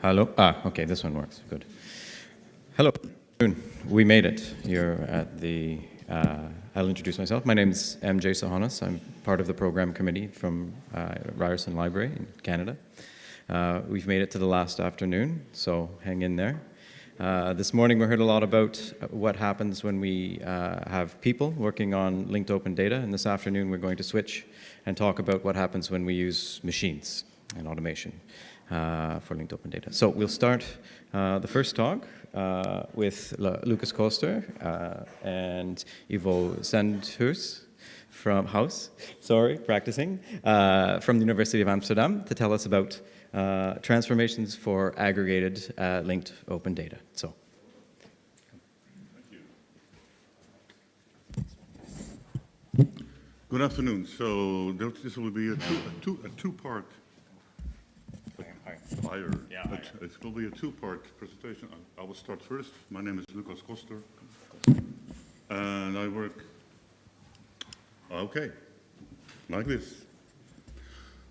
Hello? Okay, this one works. Good. Hello. We made it. You're at the... I'll introduce myself. My name is MJ Sahonis. I'm part of the program committee from Ryerson Library in Canada. We've made it to the last afternoon, so hang in there. This morning we heard a lot about what happens when we have people working on linked open data, and this afternoon we're going to switch and talk about what happens when we use machines and automation for linked open data. So we'll start the first talk with Lukas Koster and Ivo Zandhuis from the University of Amsterdam to tell us about transformations for aggregated linked open data. So. Thank you. Good afternoon. So this will be a two-part. It will be a two-part presentation. I will start first. My name is Lukas Koster, and I work. Okay, like this.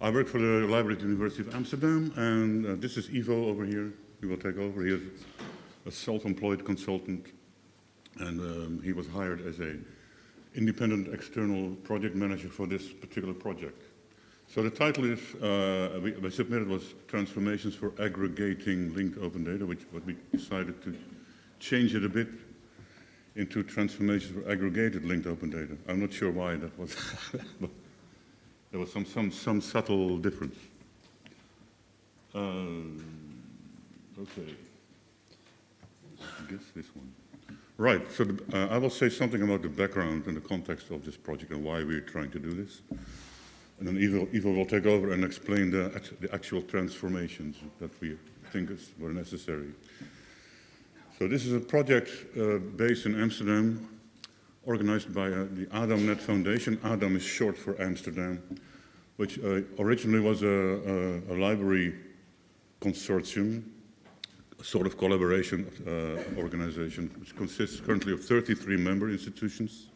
I work for the Library at the University of Amsterdam, and this is Ivo over here. He will take over. He is a self-employed consultant, and he was hired as an independent external project manager for this particular project. So the title is, we submitted was Transformations for Aggregating Linked Open Data, but we decided to change it a bit into Transformations for Aggregated Linked Open Data. I'm not sure why that was. There was some subtle difference. Okay, I guess this one. Right, so I will say something about the background and the context of this project and why we're trying to do this. And then Ivo will take over and explain the actual transformations that we think were necessary. So this is a project based in Amsterdam, organized by the AdamNet Foundation. Adam is short for Amsterdam, which originally was a library consortium, a sort of collaboration organization, which consists currently of 33 member institutions,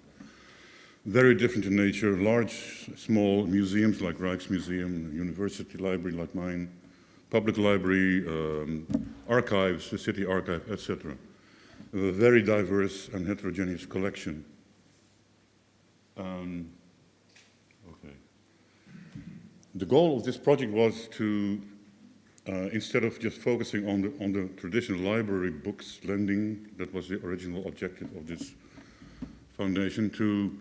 very different in nature, large, small museums like Rijksmuseum, University Library like mine, public library, archives, the City Archive, etc. A very diverse and heterogeneous collection. Okay. The goal of this project was to, instead of just focusing on the traditional library books lending, that was the original objective of this foundation, to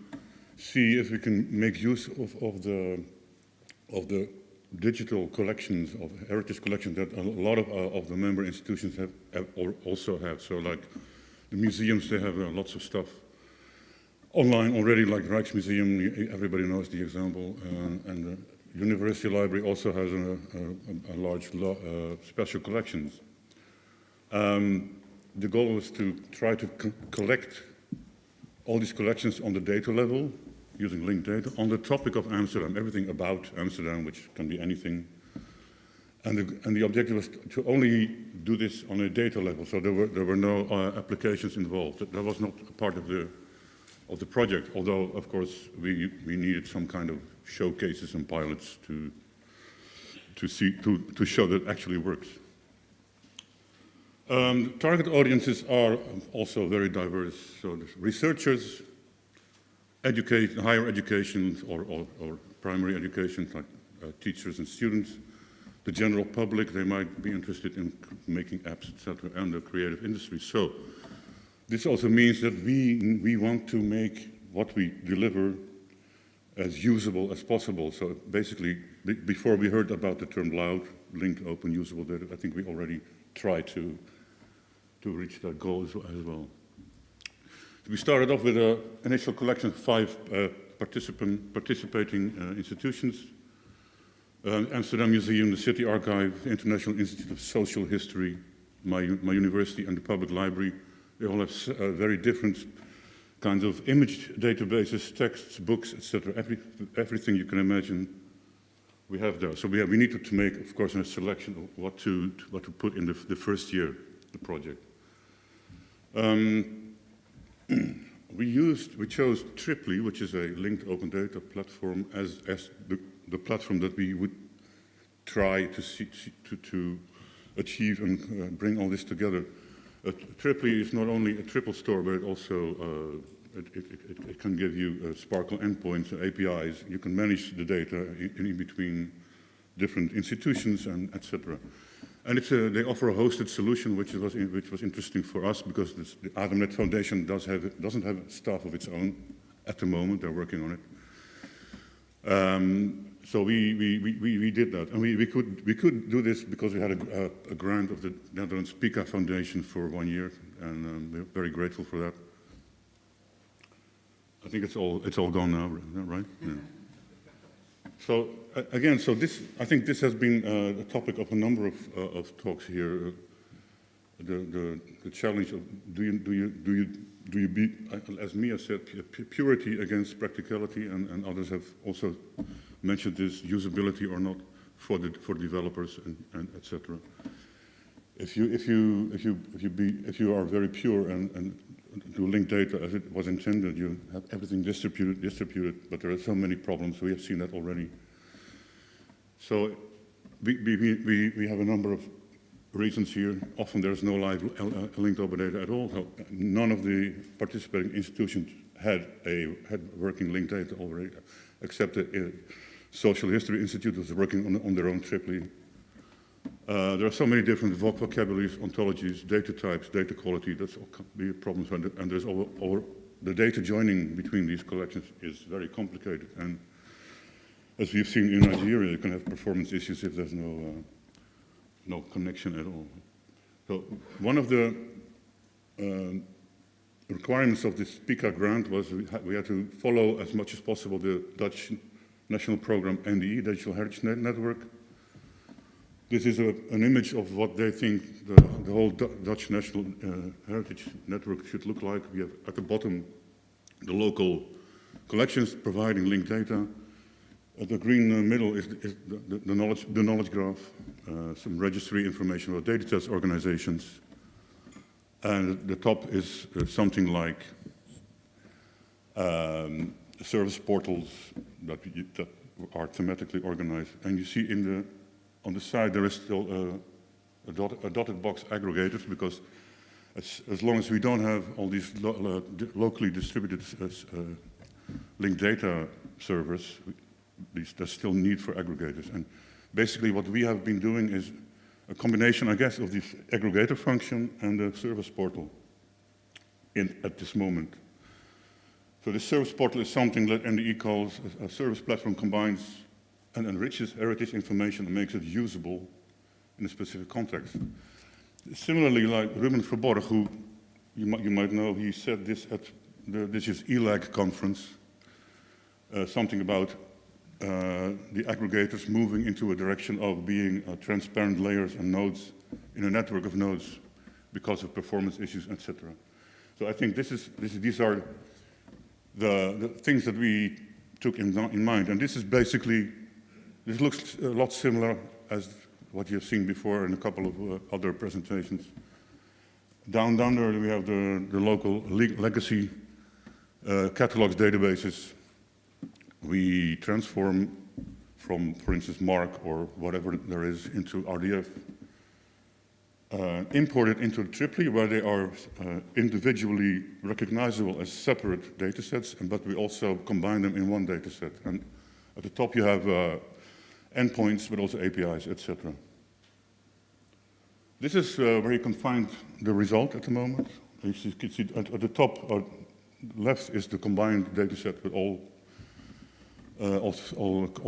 see if we can make use of the digital collections, of heritage collections that a lot of the member institutions also have. So like the museums, they have lots of stuff online already, like Rijksmuseum, everybody knows the example, and the University Library also has a large special collections. The goal was to try to collect all these collections on the data level, using linked data, on the topic of Amsterdam, everything about Amsterdam, which can be anything. And the objective was to only do this on a data level, so there were no applications involved. That was not a part of the project, although, of course, we needed some kind of showcases and pilots to show that it actually works. Target audiences are also very diverse. So there's researchers, higher education or primary education, like teachers and students, the general public, they might be interested in making apps, etc., and the creative industry. So this also means that we want to make what we deliver as usable as possible. So basically, before we heard about the term LOUD, linked open usable data, I think we already tried to reach that goal as well. We started off with an initial collection of 5 participating institutions. Amsterdam Museum, the City Archive, the International Institute of Social History, my university, and the Public Library. They all have very different kinds of image databases, texts, books, etc. Everything you can imagine we have there. So we needed to make, of course, a selection of what to put in the first year, the project. We chose Triply, which is a linked open data platform, as the platform that we would try to achieve and bring all this together. Triply is not only a triple store, but it also it can give you Sparkle endpoints and APIs. You can manage the data in between different institutions and etc. And they offer a hosted solution, which was interesting for us because the AdamNet Foundation doesn't have staff of its own at the moment. They're working on it. So we did that, and we could do this because we had a grant of the Netherlands PICA Foundation for 1 year, and we're very grateful for that. I think it's all gone now, right? Yeah. So again, I think this has been a topic of a number of talks here. The challenge of do you be, as Mia said, purity against practicality, and others have also mentioned this, usability or not for developers and etc. If you are very pure and do linked data as it was intended, you have everything distributed, but there are so many problems. We have seen that already. So we have a number of reasons here. Often there's no live linked open data at all. So none of the participating institutions had working linked data already, except the Social History Institute was working on their own triply. There are so many different vocabularies, ontologies, data types, data quality. That's all the problems, and there's the data joining between these collections is very complicated. And as we've seen in Nigeria, you can have performance issues if there's no connection at all. So one of the requirements of this PICA grant was we had to follow as much as possible the Dutch national program NDE, Digital Heritage Network. This is an image of what they think the whole Dutch National Heritage Network should look like. We have at the bottom the local collections providing linked data. At the green middle is the knowledge graph, some registry information about data sets organizations. And the top is something like service portals that are thematically organized. And you see on the side there is still a dotted box aggregators, because as long as we don't have all these locally distributed linked data servers, there's still need for aggregators. And basically what we have been doing is a combination, I guess, of this aggregator function and the service portal at this moment. So the service portal is something that NDE calls a service platform combines and enriches heritage information and makes it usable in a specific context. Similarly, like Ruben Verborg, who you might know, he said this at this is ELAG conference, something about the aggregators moving into a direction of being transparent layers and nodes in a network of nodes because of performance issues, etc. So I think these are the things that we took in mind, and this is basically, this looks a lot similar as what you've seen before in a couple of other presentations. Down there we have the local legacy catalogs databases. We transform from, for instance, MARC or whatever there is into RDF, import it into Triply, where they are individually recognizable as separate data sets, but we also combine them in one data set. And at the top you have endpoints, but also APIs, etc. This is where you can find the result at the moment. You can see at the top left is the combined data set with all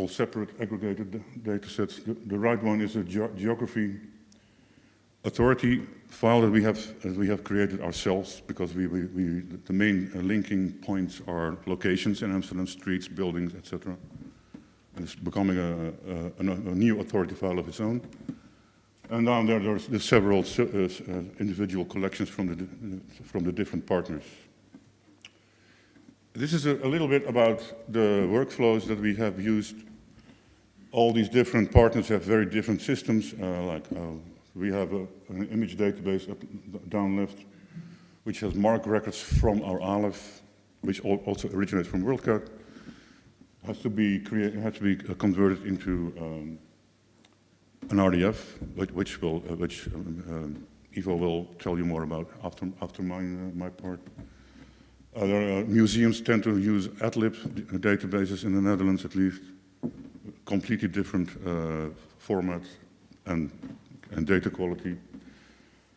separate aggregated data sets. The right one is a geography authority file that we have created ourselves, because the main linking points are locations in Amsterdam, streets, buildings, etc. And it's becoming a new authority file of its own. And down there's several individual collections from the different partners. This is a little bit about the workflows that we have used. All these different partners have very different systems. We have an image database down left, which has MARC records from our Aleph, which also originates from WorldCat. Has to be converted into an RDF, which Ivo will tell you more about after my part. Museums tend to use AdLib databases in the Netherlands, at least, completely different formats and data quality.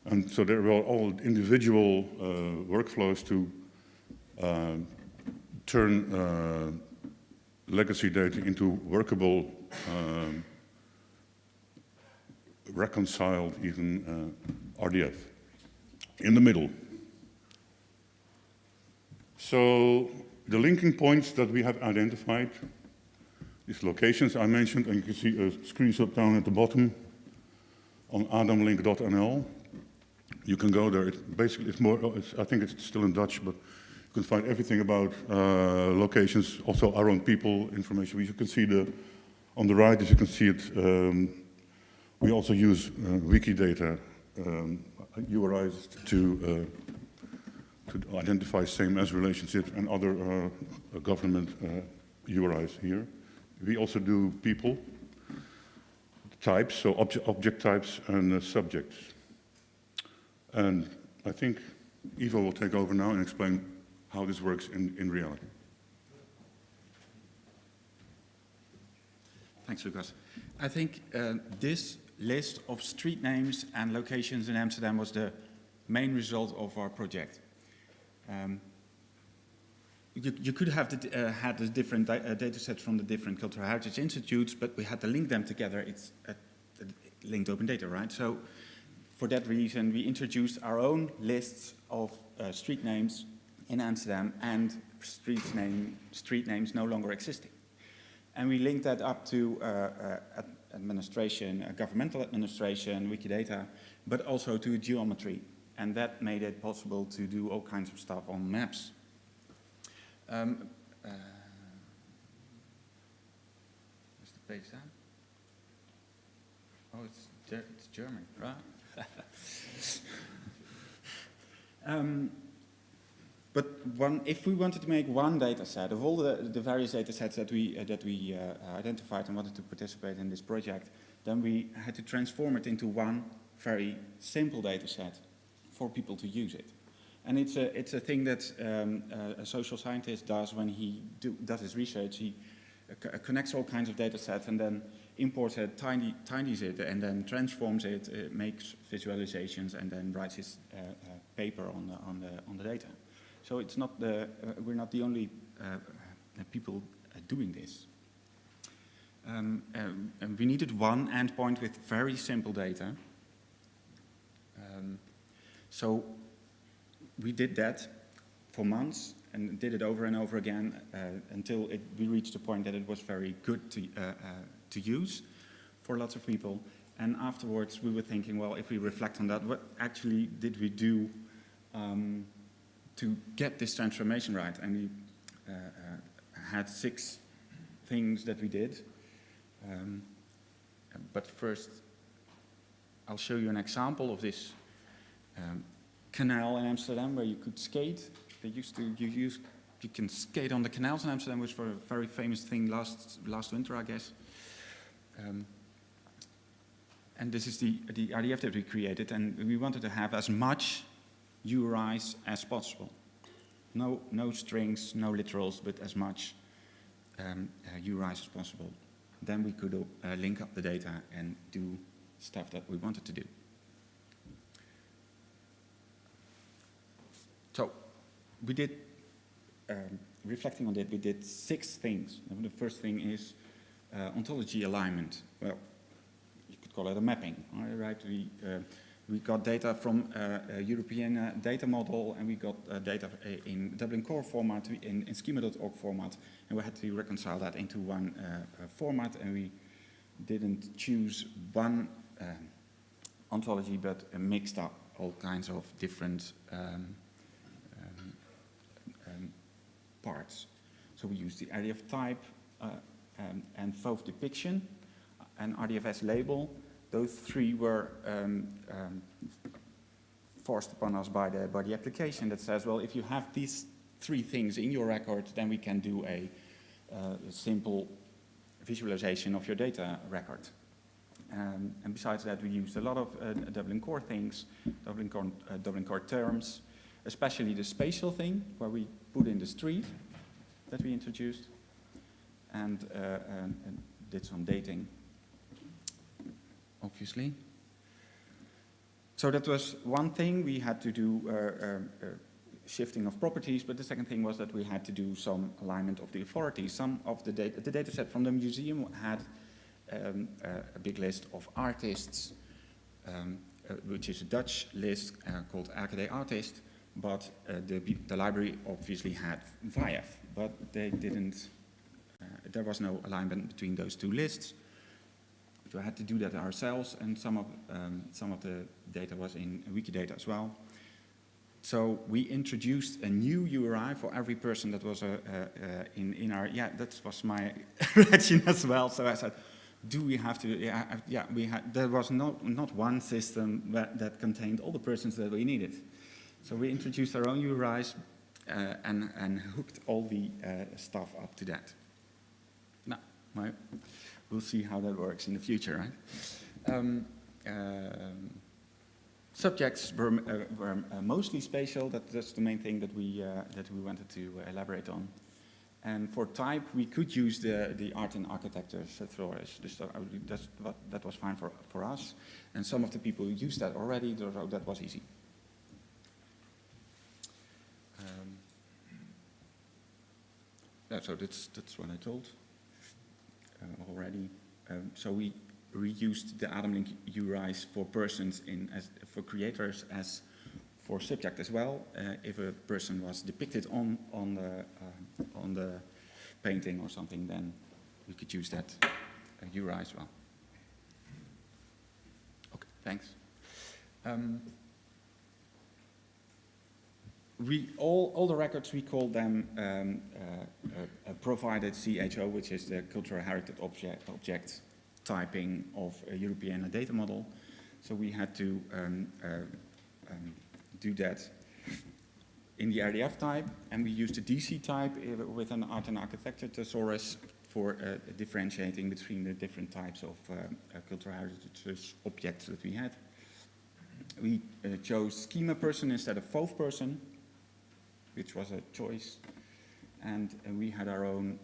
And so there were all individual workflows to turn legacy data into workable, reconciled even RDF. In the middle. So the linking points that we have identified, these locations I mentioned, and you can see a screenshot down at the bottom on adamlink.nl. You can go there. I think it's still in Dutch, but you can find everything about locations, also our own people information. You can see on the right, as you can see it, we also use Wikidata URIs to identify same as relationships and other government URIs here. We also do people types, so object types and subjects. And I think Ivo will take over now and explain how this works in reality. Thanks, Lukas. I think this list of street names and locations in Amsterdam was the main result of our project. You could have had the different data sets from the different cultural heritage institutes, but we had to link them together. It's linked open data, right? So for that reason, we introduced our own lists of street names in Amsterdam and street names no longer existing. And we linked that up to administration, governmental administration, Wikidata, but also to geometry. And that made it possible to do all kinds of stuff on maps. Where's the page down? Oh, it's German, right? But if we wanted to make one data set of all the various data sets that we identified and wanted to participate in this project, then we had to transform it into one very simple data set for people to use it. And it's a thing that a social scientist does when he does his research. He connects all kinds of data sets and then imports it, tidies it, and then transforms it, makes visualizations, and then writes his paper on the data. So it's not we're not the only people doing this. And we needed one endpoint with very simple data. So we did that for months and did it over and over again until we reached a point that it was very good to use for lots of people. And afterwards we were thinking, well, if we reflect on that, what actually did we do to get this transformation right? And we had 6 things that we did. But first, I'll show you an example of this canal in Amsterdam where you could skate. They used to you can skate on the canals in Amsterdam, which was a very famous thing last winter, I guess. And this is the RDF that we created, and we wanted to have as much uris as possible. No strings, no literals, but as much uris as possible. Then we could link up the data and do stuff that we wanted to do. So we did, reflecting on that, we did 6 things. The first thing is ontology alignment. Well, you could call it a mapping, right? We got data from a European data model, and we got data in Dublin Core format, in schema.org format, and we had to reconcile that into one format, and we didn't choose one ontology, but mixed up all kinds of different parts. So we used the RDF type and FOV depiction and RDFS label. Those 3 were forced upon us by the application that says, well, if you have these 3 things in your record, then we can do a simple visualization of your data record. And besides that, we used a lot of Dublin core things, Dublin core terms, especially the spatial thing, where we put in the street that we introduced, and did some dating, obviously. So that was one thing. We had to do shifting of properties, but the second thing was that we had to do some alignment of the authorities. Some of the data set from the museum had a big list of artists, which is a Dutch list called Aggregators, but the library obviously had VIAF, but they didn't, there was no alignment between those two lists. So we had to do that ourselves, and some of the data was in Wikidata as well. So we introduced a new URI for every person that was in our, that was my reaction as well. So I said, do we have to, we had, there was not one system that contained all the persons that we needed. So we introduced our own URIs and hooked all the stuff up to that. Now, we'll see how that works in the future, right? Subjects were mostly spatial. That's the main thing that we wanted to elaborate on. And for type, we could use the art and architecture thesaurus. That was fine for us. And some of the people who used that already, so that was easy. So that's what I told already. So we reused the AdamLink URIs for persons for creators as for subject as well. If a person was depicted on the painting or something, then we could use that URI as well. Okay, thanks. All the records, we call them provided CHO, which is the cultural heritage object typing of a European data model. So we had to do that in the RDF type, and we used the DC type with an art and architecture thesaurus for differentiating between the different types of cultural heritage objects that we had. We chose schema person instead of FOV person, which was a choice. And we had our own,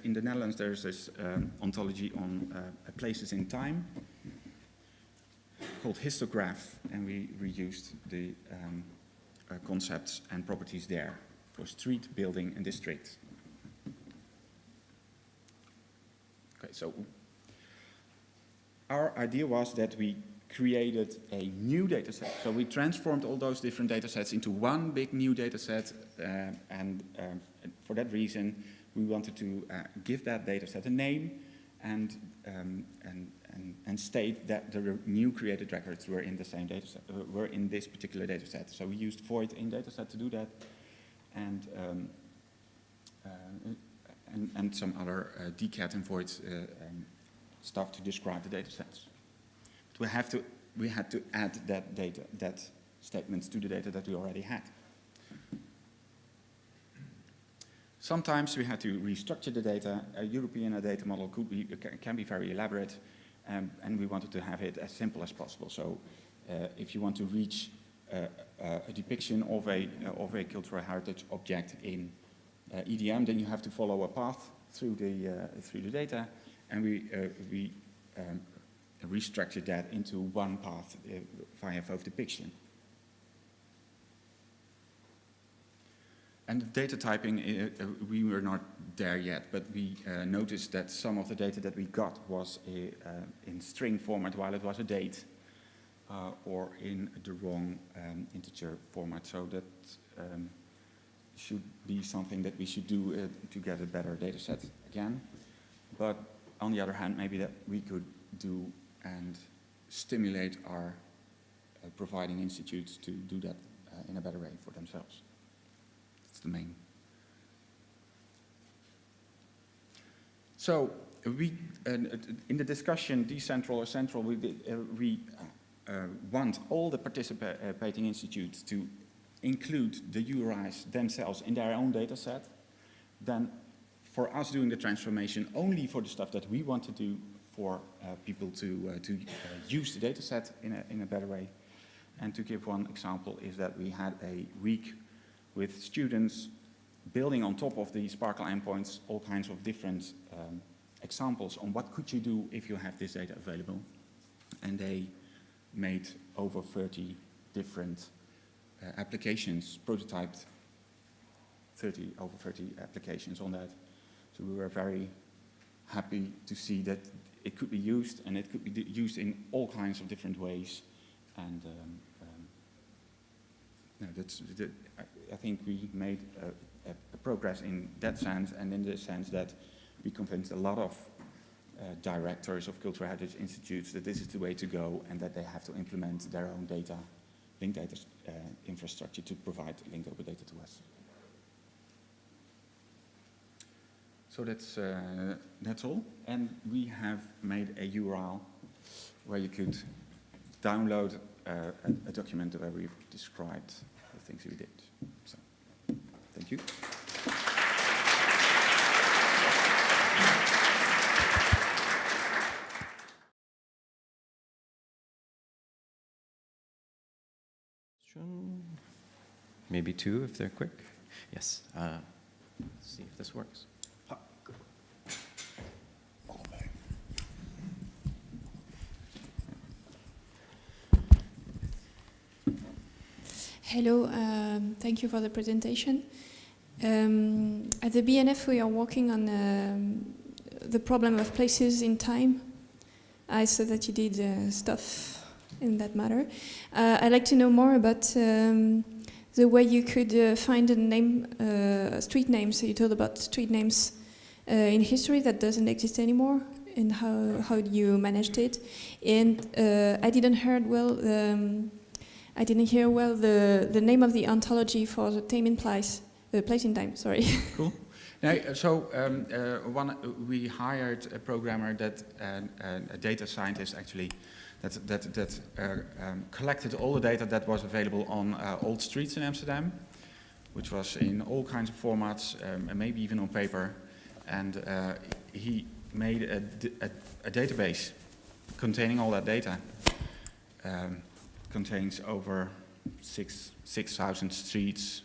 in the Netherlands there's this ontology on places in time called histograph, and we reused the concepts and properties there for street, building, and district. Okay, so our idea was that we created a new data set. So we transformed all those different data sets into one big new data set, and for that reason, we wanted to give that data set a name and state that the new created records were in the same data set, were in this particular data set. So we used void in data set to do that, and some other dcat and void stuff to describe the data sets. But we had to add that statements to the data that we already had. Sometimes we had to restructure the data. A European data model can be very elaborate, and we wanted to have it as simple as possible. So if you want to reach a depiction of a cultural heritage object in EDM, then you have to follow a path through the data, and we restructured that into one path via FOV depiction. And the data typing, we were not there yet, but we noticed that some of the data that we got was in string format while it was a date, or in the wrong integer format. So that should be something that we should do to get a better data set again. But on the other hand, maybe that we could do and stimulate our providing institutes to do that in a better way for themselves. That's the main. So we, in the discussion, decentral or central, we want all the participating institutes to include the URIs themselves in their own data set. Then for us doing the transformation only for the stuff that we want to do for people to use the data set in a better way. And to give one example is that we had a week with students building on top of the Sparkle endpoints all kinds of different examples on what could you do if you have this data available. And they made over 30 different applications, prototyped over 30 applications on that. So we were very happy to see that it could be used, and it could be used in all kinds of different ways. And no, I think we made a progress in that sense, and in the sense that we convinced a lot of directors of cultural heritage institutes that this is the way to go, and that they have to implement their own linked data infrastructure to provide linked open data to us. So that's all. And we have made a URL where you could download a document where we've described the things we did. So, thank you. Maybe two if they're quick. Yes. Let's see if this works. Hello, thank you for the presentation. At the BNF we are working on the problem of places in time. I saw that you did stuff in that matter. I'd like to know more about the way you could find a name, street names. So you told about street names in history that doesn't exist anymore, and how you managed it. And I didn't hear well the name of the ontology for the time in place in time. Sorry. Cool. Now, so we hired a programmer a data scientist actually, that collected all the data that was available on old streets in Amsterdam, which was in all kinds of formats, and maybe even on paper. And he made a database containing all that data. Contains over 6,000 streets,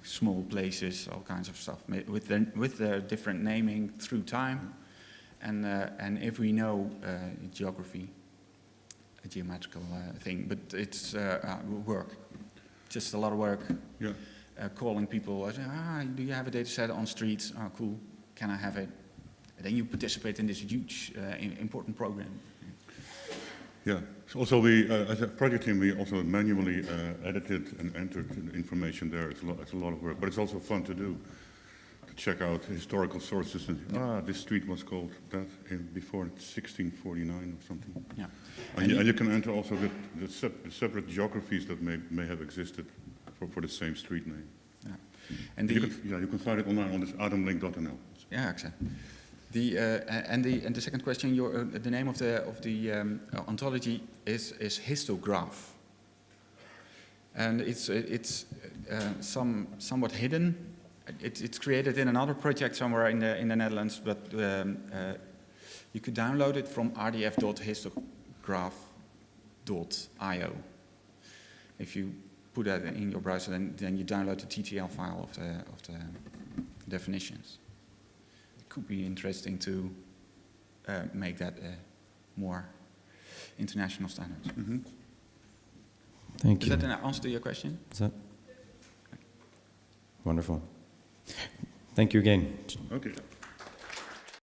small places, all kinds of stuff, with the different naming through time, and if we know geography, a geometrical thing, but it's work, just a lot of work. Yeah. Calling people, do you have a data set on streets? Oh, cool, can I have it? And then you participate in this huge, important program. Yeah. So also, we, as a project team, we also manually edited and entered information there. It's a lot of work, but it's also fun to do. To check out historical sources and this street was called that before 1649 or something. Yeah. And you can enter also the separate geographies that may have existed for the same street name. Yeah. And you can find it online on this adamlink.nl. Yeah, exactly. And the second question, the name of the ontology is histograph, and it's somewhat hidden. It's created in another project somewhere in the Netherlands, but you could download it from rdf.histograph.io. If you put that in your browser, then you download the TTL file of the definitions. Could be interesting to make that more international standard. Mm-hmm. Thank you. Is that an answer to your question? Is that? Wonderful. Thank you again. Okay.